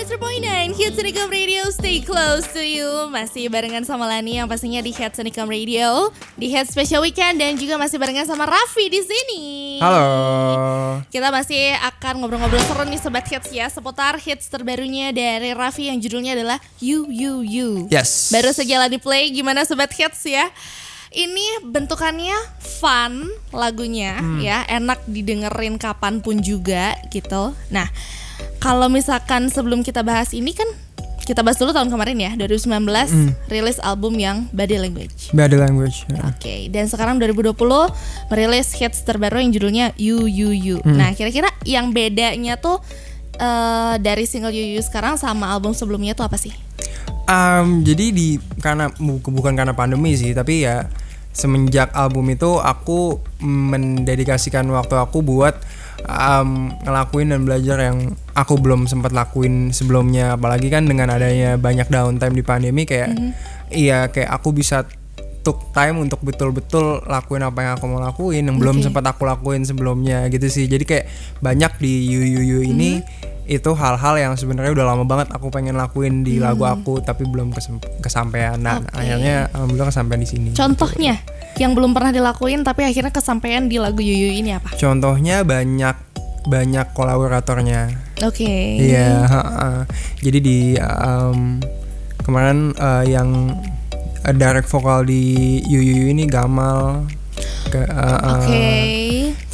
103.9 Hits Unicom Radio, stay close to you. Masih barengan sama Lani yang pastinya di Hits Unicom Radio, di Hits Special Weekend, dan juga masih barengan sama Raffi di sini. Halo. Kita masih akan ngobrol-ngobrol seru nih Sobat Hits ya, seputar hits terbarunya dari Raffi yang judulnya adalah You. Yes. Baru saja Lani play, gimana Sobat Hits ya? Ini bentukannya fun lagunya ya, enak didengerin kapanpun juga gitu. Nah, kalau misalkan sebelum kita bahas ini kan kita bahas dulu tahun kemarin ya, 2019 rilis album yang Body Language. Body Language. Oke, dan sekarang 2020 merilis hits terbaru yang judulnya You. Nah, kira-kira yang bedanya tuh dari single You sekarang sama album sebelumnya tuh apa sih? Jadi karena bukan karena pandemi sih, tapi ya semenjak album itu aku mendedikasikan waktu aku buat ngelakuin dan belajar yang aku belum sempat lakuin sebelumnya, apalagi kan dengan adanya banyak downtime di pandemi kayak iya kayak aku bisa took time untuk betul-betul lakuin apa yang aku mau lakuin yang belum sempat aku lakuin sebelumnya gitu sih. Jadi kayak banyak di You ini itu hal-hal yang sebenarnya udah lama banget aku pengen lakuin di lagu aku tapi belum kesampaian. Nah, akhirnya alhamdulillah kesampaian di sini. Contohnya yang belum pernah dilakuin tapi akhirnya kesampaian di lagu You ini apa? Contohnya banyak kolaboratornya. Oke. Iya, jadi di kemarin yang direct vokal di You ini Gamal.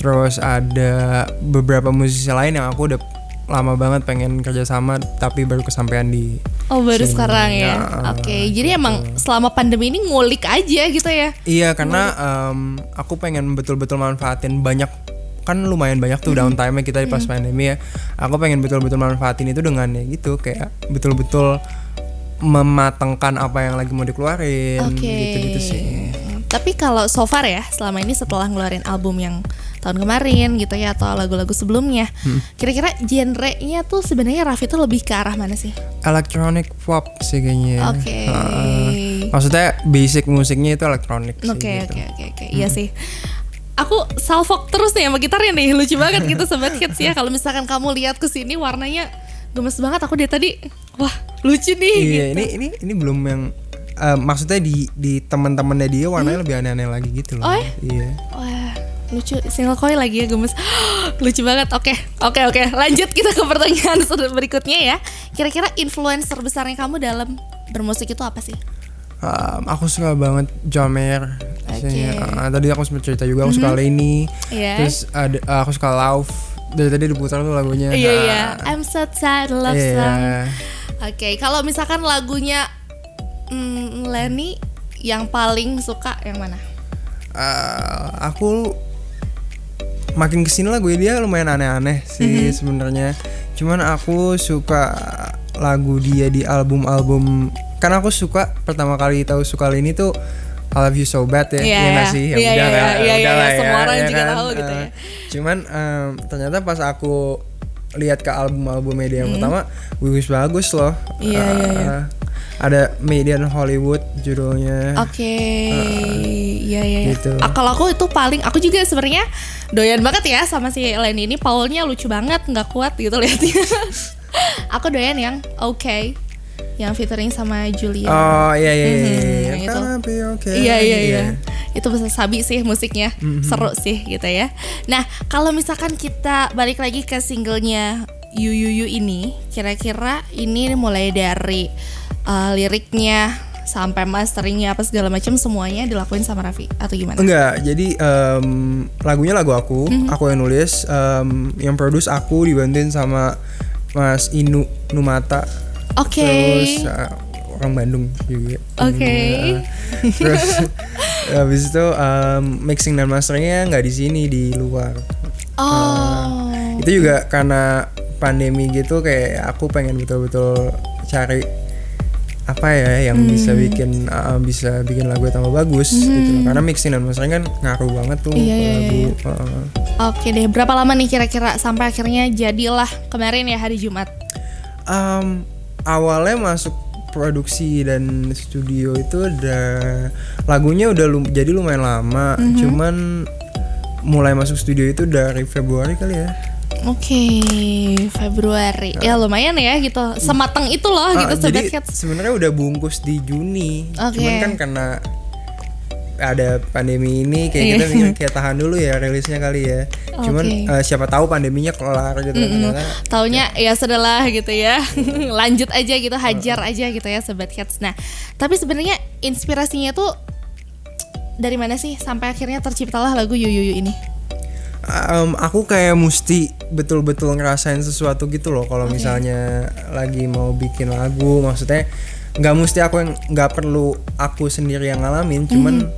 Terus ada beberapa musisi lain yang aku udah lama banget pengen kerjasama tapi baru kesampaian di baru sini. Sekarang ya. Oke. Jadi emang selama pandemi ini ngulik aja gitu ya. Iya, karena aku pengen betul-betul manfaatin banyak, kan lumayan banyak tuh downtime-nya kita di pas pandemi ya. Aku pengen betul-betul manfaatin itu dengan ya gitu, kayak betul-betul mematangkan apa yang lagi mau dikeluarin gitu-gitu sih. Tapi kalau so far ya, selama ini setelah ngeluarin album yang tahun kemarin gitu ya, atau lagu-lagu sebelumnya, kira-kira genrenya tuh sebenarnya Raffi tuh lebih ke arah mana sih? Electronic pop sih kayaknya. Maksudnya basic musiknya itu elektronik sih. Oke. Iya sih. Aku salfok terus nih sama gitarnya nih, lucu banget gitu Sobat Hits ya. Kalau misalkan kamu lihat ke sini warnanya gemes banget, aku dari tadi wah lucu nih. Iya, gitu. ini belum yang maksudnya di teman-temannya dia warnanya lebih aneh-aneh lagi gitu loh. Iya. Wah, lucu, single coil lagi ya gemes. Lucu banget. Oke. Lanjut kita ke pertanyaan berikutnya ya. Kira-kira influencer besarnya kamu dalam bermusik itu apa sih? Aku suka banget John Mayer. Tadi aku sempat cerita juga aku suka Lenny. Terus ada aku suka Love. Dari tadi diputar tuh lagunya. Iya. I'm so tired of love song. Oke, kalau misalkan lagunya Lenny yang paling suka yang mana? Aku makin kesini lagu dia lumayan aneh-aneh sih sebenarnya. Cuman aku suka lagu dia di album-album. Karena aku suka pertama kali tahu suka Lenny tuh I Love You So Bad ya. Iya nggak sih? Iya. Semua orang juga tahu gitu ya. Cuman ternyata pas aku lihat ke album media yang pertama, bagus loh. Iya. Ada Made in Hollywood judulnya. Iya. Gitu. Kalau aku itu aku juga sebenarnya doyan banget ya sama si Lenny ini. Paulnya lucu banget, nggak kuat gitu lihatnya. Aku doyan yang yang featuring sama Julia. Iya. Itu. Okay. Iya. Itu bisa sabi sih musiknya, seru sih gitu ya. Nah, kalau misalkan kita balik lagi ke singlenya You ini, kira-kira ini mulai dari liriknya sampai masteringnya apa segala macam semuanya dilakuin sama Raffi atau gimana? Enggak, jadi lagunya lagu aku yang nulis, yang produce aku dibantuin sama Mas Inu Numata. Terus orang Bandung juga. Terus habis itu mixing dan masteringnya nggak di sini, di luar. Itu juga karena pandemi gitu, kayak aku pengen betul-betul cari apa ya yang bisa bikin lagu tambah bagus gitu. Karena mixing dan mastering kan ngaruh banget tuh lagu. Oke deh, berapa lama nih kira-kira sampai akhirnya jadilah kemarin ya hari Jumat? Awalnya masuk produksi dan studio itu lagunya udah jadi lumayan lama. Cuman mulai masuk studio itu dari Februari kali ya. Oke, Februari. Ya lumayan ya gitu. Semateng itu loh gitu Sobat Jadi Hits. sebenarnya udah bungkus di Juni. Oke. Cuman kan karena ada pandemi ini kayak kita mikir kayak tahan dulu ya rilisnya kali ya. Cuman siapa tahu pandeminya kelar gitu kan. Taunya ya sudahlah gitu ya. Lanjut aja gitu, hajar aja gitu ya Sobat Hits. Nah, tapi sebenarnya inspirasinya tuh dari mana sih sampai akhirnya terciptalah lagu Yuyu ini? Aku kayak mesti betul-betul ngerasain sesuatu gitu loh kalau misalnya lagi mau bikin lagu, maksudnya nggak mesti aku yang nggak perlu aku sendiri yang ngalamin, cuman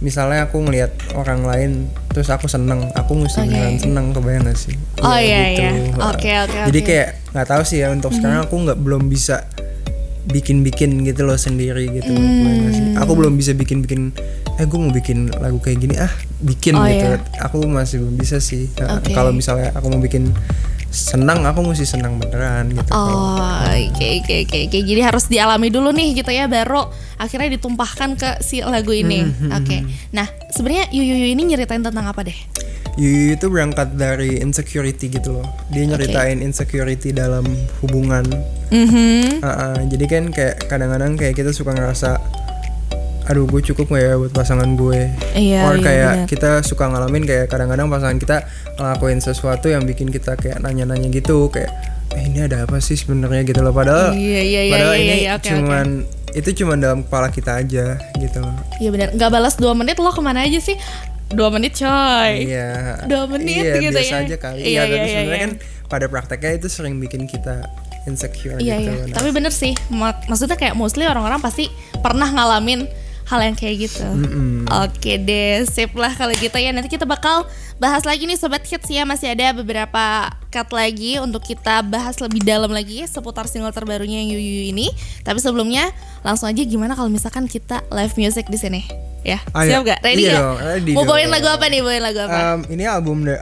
misalnya aku ngelihat orang lain terus aku seneng, aku mesti beneran seneng, kebayang gak sih? Oh iya gitu. iya. Oke. Jadi kayak nggak tahu sih ya untuk sekarang aku belum bisa bikin gitu loh sendiri gitu. Aku belum bisa bikin gue mau bikin lagu kayak gini bikin gitu. Aku masih belum bisa sih. Kalau misalnya aku mau bikin senang, aku mesti senang beneran gitu. Oke. Jadi harus dialami dulu nih gitu ya, baru akhirnya ditumpahkan ke si lagu ini. Oke. Nah, sebenarnya Yuyu ini nyeritain tentang apa deh? Yuyu itu berangkat dari insecurity gitu loh. Dia nyeritain insecurity dalam hubungan. Jadi kan kayak kadang-kadang kayak kita suka ngerasa, aduh gue cukup gak ya buat pasangan gue. Or kayak kita suka ngalamin kayak kadang-kadang pasangan kita ngelakuin sesuatu yang bikin kita kayak nanya-nanya gitu, kayak ini ada apa sih sebenarnya gitu loh. Padahal ini itu cuman dalam kepala kita aja gitu loh. Iya benar. Gak balas 2 menit lo kemana aja sih? 2 menit coy. 2 menit gitu biasa ya. aja kali. Tapi sebenarnya kan pada prakteknya itu sering bikin kita insecure gitu. Nah. Tapi bener sih, maksudnya kayak mostly orang-orang pasti pernah ngalamin hal yang kayak gitu. Oke deh, sip lah kalau gitu ya. Nanti kita bakal bahas lagi nih Sobat Hits ya. Masih ada beberapa cut lagi untuk kita bahas lebih dalam lagi seputar single terbarunya yang Yuyu ini. Tapi sebelumnya langsung aja, gimana kalau misalkan kita live music di sini? Ya, siap gak? Ready iya ya? Dong, ready mau dong. bawain lagu apa nih? Ini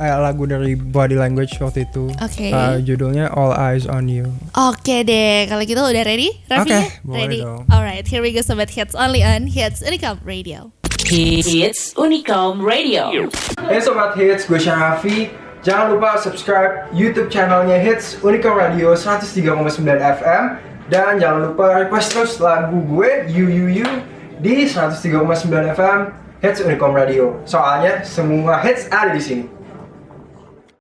lagu dari Body Language waktu itu. Judulnya All Eyes on You. Oke deh, kalau gitu udah ready? Raffinya? Boleh Ready? dong. Alright, here we go Sobat Hits, only on Hits Unicom Radio. Hits Unicom Radio. Hey Sobat Hits, gue Syarafi. Jangan lupa subscribe YouTube channelnya Hits Unicom Radio 103,9 FM. Dan jangan lupa request terus lagu gue You di 103,9 FM Hits Unicom Radio. Soalnya semua hits ada di sini.